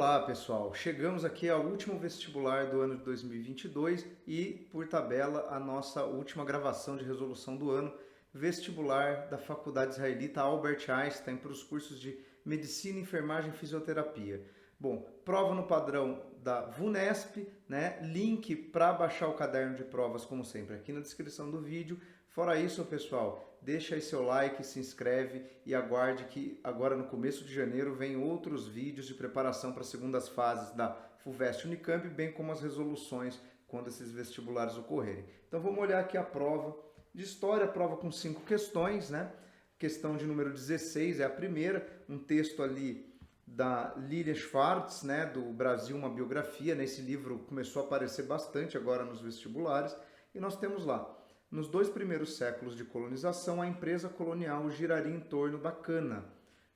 Olá, pessoal! Chegamos aqui ao último vestibular do ano de 2022 e, por tabela, a nossa última gravação de resolução do ano, vestibular da Faculdade Israelita Albert Einstein para os cursos de Medicina, Enfermagem e Fisioterapia. Bom, prova no padrão da VUNESP, né? Link para baixar o caderno de provas, como sempre, aqui na descrição do vídeo. Fora isso, pessoal, deixa aí seu like, se inscreve e aguarde que agora no começo de janeiro vem outros vídeos de preparação para as segundas fases da FUVEST Unicamp, bem como as resoluções quando esses vestibulares ocorrerem. Então vamos olhar aqui a prova de história, prova com 5 questões, né? Questão de número 16 é a primeira, um texto ali da Lilia Schwartz, né, do Brasil, uma biografia. Nesse livro começou a aparecer bastante agora nos vestibulares, e nós temos lá: nos 2 primeiros séculos de colonização, a empresa colonial giraria em torno da cana,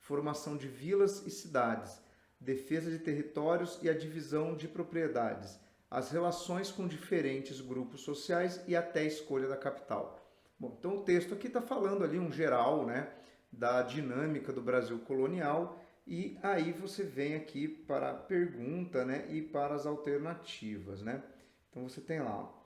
formação de vilas e cidades, defesa de territórios e a divisão de propriedades, as relações com diferentes grupos sociais e até a escolha da capital. Bom, então o texto aqui está falando ali um geral, né, da dinâmica do Brasil colonial, e aí você vem aqui para a pergunta, né, e para as alternativas, né? Então você tem lá, ó,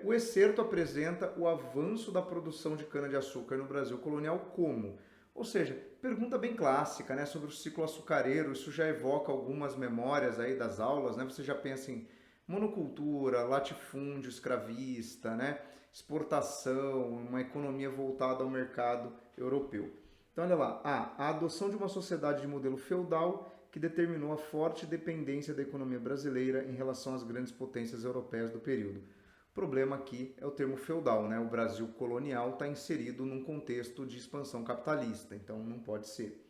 o excerto apresenta o avanço da produção de cana-de-açúcar no Brasil colonial como? Ou seja, pergunta bem clássica, né, sobre o ciclo açucareiro. Isso já evoca algumas memórias aí das aulas, né? Você já pensa em monocultura, latifúndio escravista, né, exportação, uma economia voltada ao mercado europeu. Então, olha lá, a adoção de uma sociedade de modelo feudal que determinou a forte dependência da economia brasileira em relação às grandes potências europeias do período. O problema aqui é o termo feudal, né? O Brasil colonial está inserido num contexto de expansão capitalista, então não pode ser.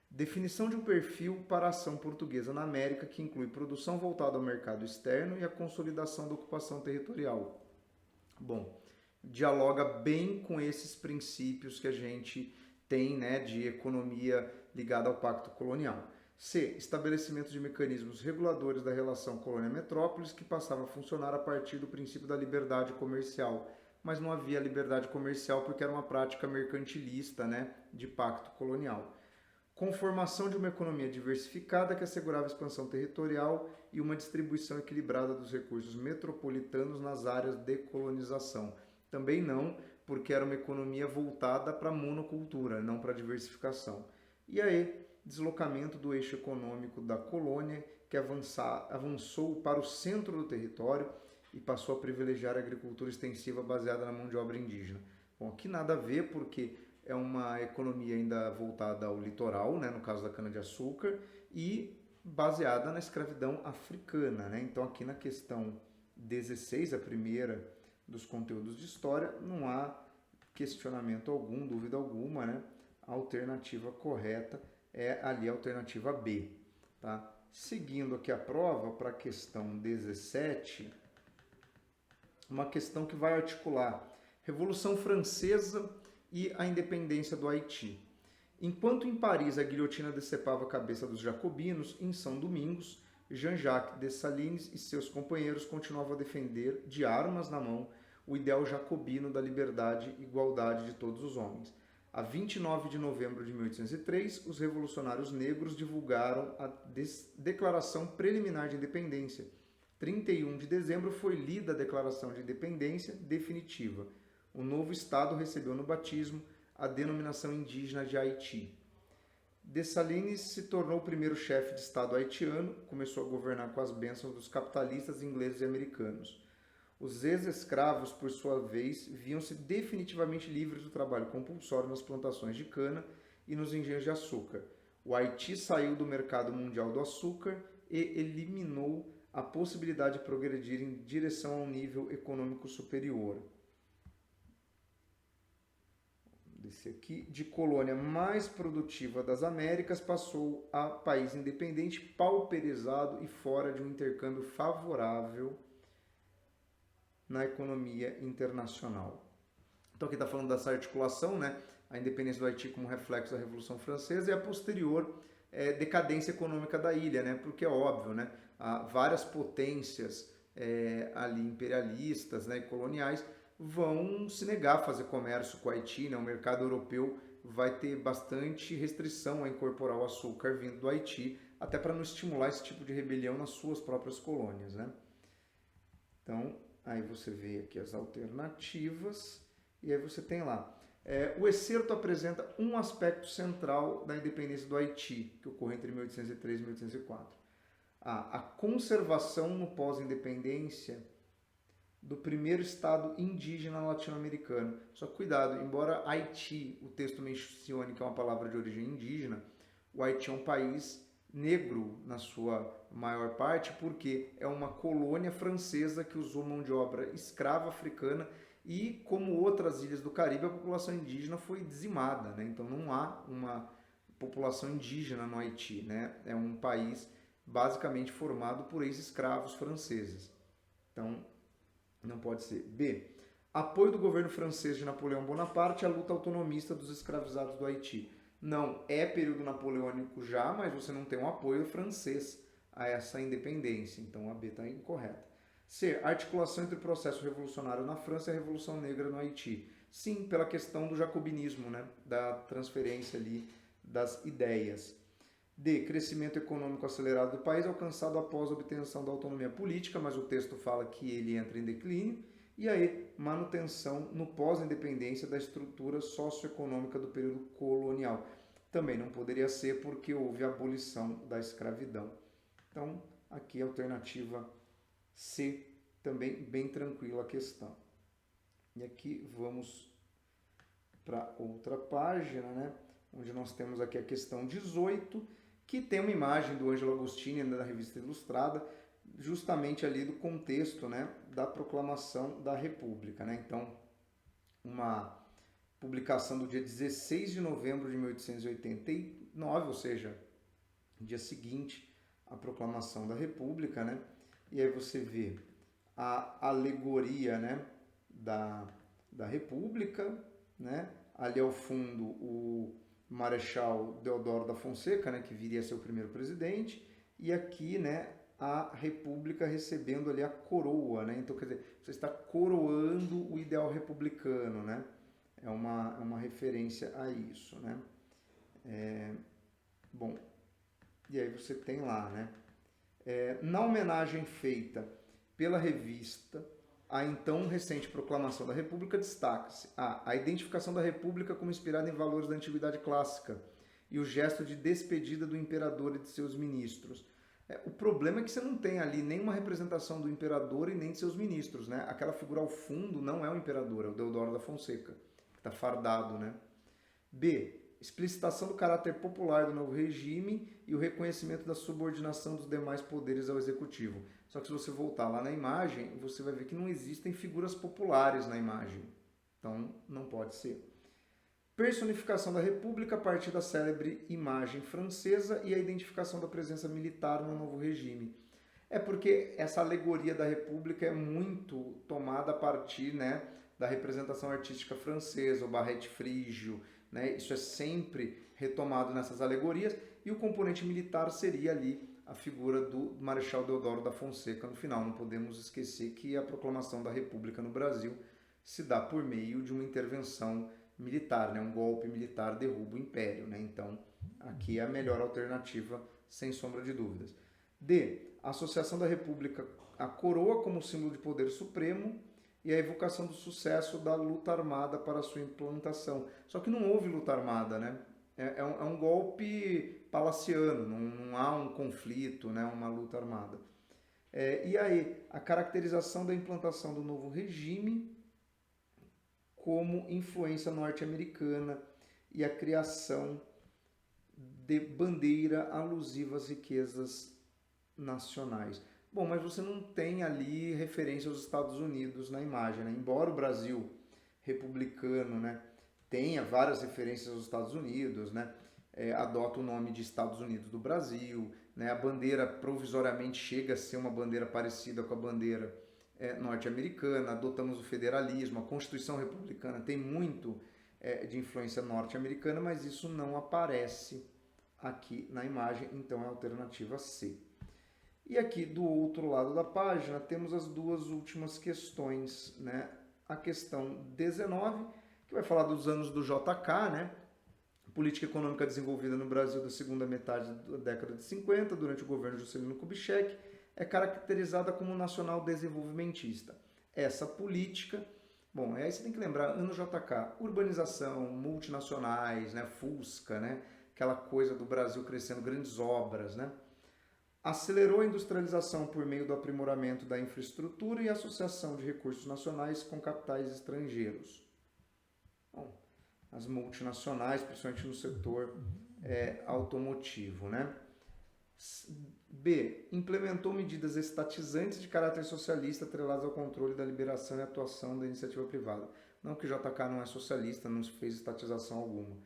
Definição de um perfil para a ação portuguesa na América que inclui produção voltada ao mercado externo e a consolidação da ocupação territorial. Bom, dialoga bem com esses princípios que a gente tem, né, de economia ligada ao pacto colonial. C. Estabelecimento de mecanismos reguladores da relação colônia-metrópolis que passava a funcionar a partir do princípio da liberdade comercial. Mas não havia liberdade comercial porque era uma prática mercantilista, né, de pacto colonial. Conformação de uma economia diversificada que assegurava a expansão territorial e uma distribuição equilibrada dos recursos metropolitanos nas áreas de colonização. Também não, porque era uma economia voltada para a monocultura, não para a diversificação. E aí, deslocamento do eixo econômico da colônia, que avançou para o centro do território e passou a privilegiar a agricultura extensiva baseada na mão de obra indígena. Bom, aqui nada a ver, porque é uma economia ainda voltada ao litoral, né, no caso da cana-de-açúcar, e baseada na escravidão africana, né? Então, aqui na questão 16, a primeira dos conteúdos de história, não há questionamento algum, dúvida alguma, né? A alternativa correta é ali a alternativa B, tá? Seguindo aqui a prova para a questão 17, uma questão que vai articular Revolução Francesa e a independência do Haiti. Enquanto em Paris a guilhotina decepava a cabeça dos jacobinos, em São Domingos, Jean-Jacques Dessalines e seus companheiros continuavam a defender, de armas na mão, o ideal jacobino da liberdade e igualdade de todos os homens. A 29 de novembro de 1803, os revolucionários negros divulgaram a Declaração Preliminar de Independência. 31 de dezembro foi lida a Declaração de Independência definitiva. O novo Estado recebeu no batismo a denominação indígena de Haiti. Dessalines se tornou o primeiro chefe de Estado haitiano, começou a governar com as bênçãos dos capitalistas ingleses e americanos. Os ex-escravos, por sua vez, viam-se definitivamente livres do trabalho compulsório nas plantações de cana e nos engenhos de açúcar. O Haiti saiu do mercado mundial do açúcar e eliminou a possibilidade de progredir em direção a um nível econômico superior. Esse aqui, de colônia mais produtiva das Américas, passou a país independente, pauperizado e fora de um intercâmbio favorável na economia internacional. Então aqui está falando dessa articulação, né? A independência do Haiti como reflexo da Revolução Francesa e a posterior decadência econômica da ilha, né? Porque é óbvio, né? Há várias potências ali imperialistas, né, e coloniais vão se negar a fazer comércio com o Haiti, né? O mercado europeu vai ter bastante restrição a incorporar o açúcar vindo do Haiti, até para não estimular esse tipo de rebelião nas suas próprias colônias, né? Então, aí você vê aqui as alternativas, e aí você tem lá. O excerto apresenta um aspecto central da independência do Haiti, que ocorreu entre 1803 e 1804. A conservação no pós-independência do primeiro estado indígena latino-americano. Só que cuidado, embora Haiti, o texto mencione que é uma palavra de origem indígena, o Haiti é um país negro na sua maior parte, porque é uma colônia francesa que usou mão de obra escrava africana e, como outras ilhas do Caribe, a população indígena foi dizimada, né? Então não há uma população indígena no Haiti, né? É um país basicamente formado por ex-escravos franceses. Então não pode ser. B. Apoio do governo francês de Napoleão Bonaparte à luta autonomista dos escravizados do Haiti. Não é período napoleônico já, mas você não tem um apoio francês a essa independência. Então a B está incorreta. C. Articulação entre o processo revolucionário na França e a Revolução Negra no Haiti. Sim, pela questão do jacobinismo, né? Da transferência ali das ideias. D. Crescimento econômico acelerado do país alcançado após a obtenção da autonomia política, mas o texto fala que ele entra em declínio. E aí, manutenção no pós-independência da estrutura socioeconômica do período colonial. Também não poderia ser porque houve a abolição da escravidão. Então, aqui a alternativa C, também bem tranquila a questão. E aqui vamos para outra página, né? Onde nós temos aqui a questão 18, que tem uma imagem do Ângelo Agostini, da Revista Ilustrada, justamente ali do contexto, né, da proclamação da República, né? Então, uma publicação do dia 16 de novembro de 1889, ou seja, dia seguinte à proclamação da República, né? E aí você vê a alegoria, né, da República, né? Ali ao fundo o Marechal Deodoro da Fonseca, né, que viria a ser o primeiro presidente, e aqui, né, a República recebendo ali a coroa, né? Então, quer dizer, você está coroando o ideal republicano, né? É uma referência a isso, né? Bom, e aí você tem lá, né? Na homenagem feita pela revista à então recente proclamação da República, destaca-se a identificação da República como inspirada em valores da antiguidade clássica e o gesto de despedida do imperador e de seus ministros. O problema é que você não tem ali nenhuma representação do imperador e nem de seus ministros, né? Aquela figura ao fundo não é o imperador, é o Deodoro da Fonseca, que está fardado, né? B. Explicitação do caráter popular do novo regime e o reconhecimento da subordinação dos demais poderes ao executivo. Só que se você voltar lá na imagem, você vai ver que não existem figuras populares na imagem. Então, não pode ser. Personificação da República a partir da célebre imagem francesa e a identificação da presença militar no novo regime. É porque essa alegoria da República é muito tomada a partir, né, da representação artística francesa, o barrete frígio, né? Isso é sempre retomado nessas alegorias, e o componente militar seria ali a figura do Marechal Deodoro da Fonseca no final. Não podemos esquecer que a proclamação da República no Brasil se dá por meio de uma intervenção militar, né? Um golpe militar derruba o império, né? Então, aqui é a melhor alternativa, sem sombra de dúvidas. D. A associação da República à coroa como símbolo de poder supremo e a evocação do sucesso da luta armada para sua implantação. Só que não houve luta armada, né? É um golpe palaciano, não há um conflito, né? Uma luta armada. E aí, a caracterização da implantação do novo regime como influência norte-americana e a criação de bandeira alusiva às riquezas nacionais. Bom, mas você não tem ali referência aos Estados Unidos na imagem, né? Embora o Brasil republicano, né, tenha várias referências aos Estados Unidos, né? Adota o nome de Estados Unidos do Brasil, né? A bandeira provisoriamente chega a ser uma bandeira parecida com a bandeira norte-americana, adotamos o federalismo, a Constituição republicana tem muito de influência norte-americana, mas isso não aparece aqui na imagem, então é a alternativa C. E aqui do outro lado da página temos as duas últimas questões, né? A questão 19, que vai falar dos anos do JK, né? política econômica desenvolvida no Brasil da segunda metade da década de 50, durante o governo Juscelino Kubitschek, é caracterizada como nacional desenvolvimentista. Essa política, bom, aí você tem que lembrar, ano JK, urbanização, multinacionais, né, Fusca, né, aquela coisa do Brasil crescendo, grandes obras, né, acelerou a industrialização por meio do aprimoramento da infraestrutura e associação de recursos nacionais com capitais estrangeiros. Bom, as multinacionais, principalmente no setor automotivo, né? B. Implementou medidas estatizantes de caráter socialista atreladas ao controle da liberação e atuação da iniciativa privada. Não que o JK não é socialista, não se fez estatização alguma.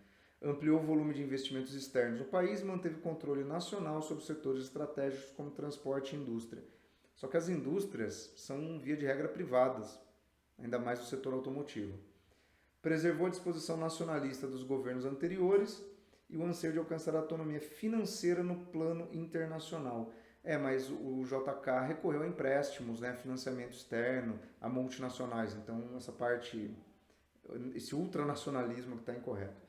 Ampliou o volume de investimentos externos no país e manteve controle nacional sobre setores estratégicos como transporte e indústria. Só que as indústrias são, via de regra, privadas, ainda mais o setor automotivo. Preservou a disposição nacionalista dos governos anteriores e o anseio de alcançar a autonomia financeira no plano internacional. Mas o JK recorreu a empréstimos, né, financiamento externo, a multinacionais. Então, essa parte, esse ultranacionalismo que está incorreto.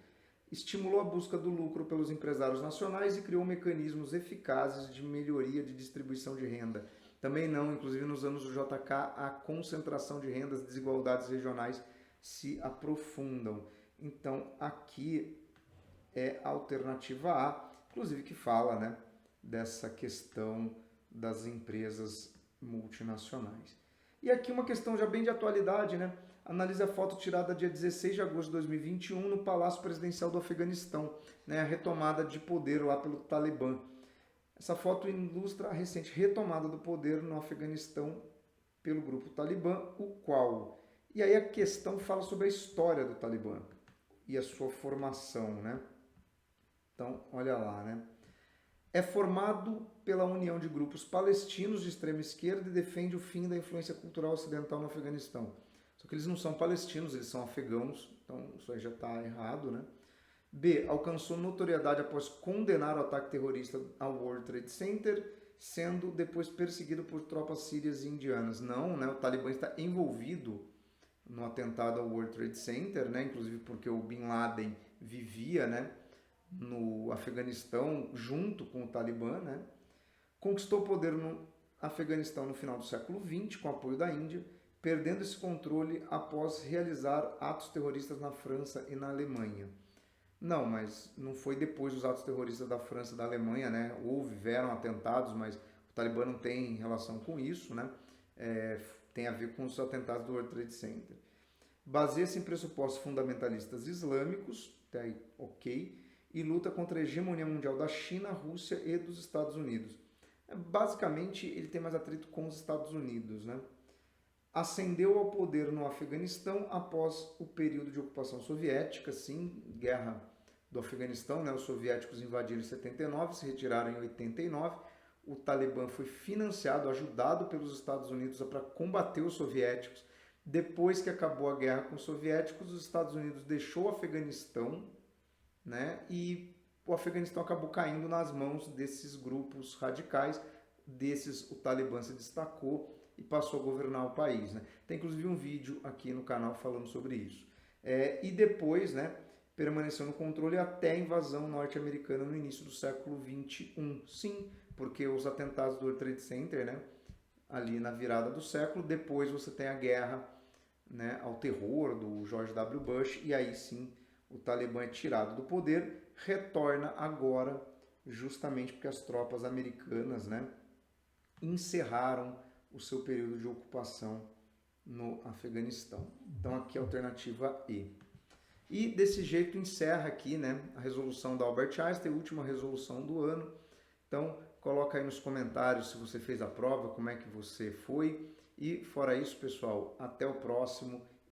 Estimulou a busca do lucro pelos empresários nacionais e criou mecanismos eficazes de melhoria de distribuição de renda. Também não, inclusive nos anos do JK, a concentração de rendas, desigualdades regionais se aprofundam. Então, aqui é a alternativa A, inclusive que fala, né, dessa questão das empresas multinacionais. E aqui uma questão já bem de atualidade, né? Analise a foto tirada dia 16 de agosto de 2021 no Palácio Presidencial do Afeganistão, né, a retomada de poder lá pelo Talibã. Essa foto ilustra a recente retomada do poder no Afeganistão pelo grupo Talibã, o qual... E aí a questão fala sobre a história do Talibã e a sua formação, né? Então, olha lá, né? É formado pela união de grupos palestinos de extrema esquerda e defende o fim da influência cultural ocidental no Afeganistão. Só que eles não são palestinos, eles são afegãos, então isso aí já está errado, né? B. Alcançou notoriedade após condenar o ataque terrorista ao World Trade Center, sendo depois perseguido por tropas sírias e indianas. Não, né? O Talibã está envolvido no atentado ao World Trade Center, né? Inclusive porque o Bin Laden vivia, né, no Afeganistão junto com o Talibã, né? Conquistou o poder no Afeganistão no final do século XX, com apoio da Índia, perdendo esse controle após realizar atos terroristas na França e na Alemanha. Não, mas não foi depois dos atos terroristas da França e da Alemanha, né? Houveram atentados, mas o Talibã não tem relação com isso, né? Tem a ver com os atentados do World Trade Center. Baseia-se em pressupostos fundamentalistas islâmicos, tá aí, ok, e luta contra a hegemonia mundial da China, Rússia e dos Estados Unidos. Basicamente, ele tem mais atrito com os Estados Unidos, né? Ascendeu ao poder no Afeganistão após o período de ocupação soviética, sim, guerra do Afeganistão, né? Os soviéticos invadiram em 79, se retiraram em 89. O Talibã foi financiado, ajudado pelos Estados Unidos para combater os soviéticos. Depois que acabou a guerra com os soviéticos, os Estados Unidos deixou o Afeganistão, né? E o Afeganistão acabou caindo nas mãos desses grupos radicais. Desses, o Talibã se destacou e passou a governar o país, né? Tem inclusive um vídeo aqui no canal falando sobre isso. E depois, né, permaneceu no controle até a invasão norte-americana no início do século XXI. Sim, porque os atentados do World Trade Center, né, ali na virada do século, depois você tem a guerra, né, ao terror do George W. Bush, e aí sim o Talibã é tirado do poder, retorna agora justamente porque as tropas americanas, né, encerraram o seu período de ocupação no Afeganistão. Então aqui é a alternativa E. E desse jeito encerra aqui, né, a resolução da Albert Einstein, a última resolução do ano. Então coloca aí nos comentários se você fez a prova, como é que você foi. E fora isso, pessoal, até o próximo.